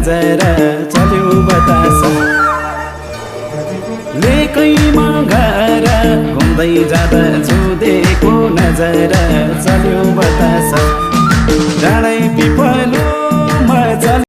नजर चल्यो बतासा लेकैमा घर घुम्दै जाँदा छुदेको नजर चल्यो बतासा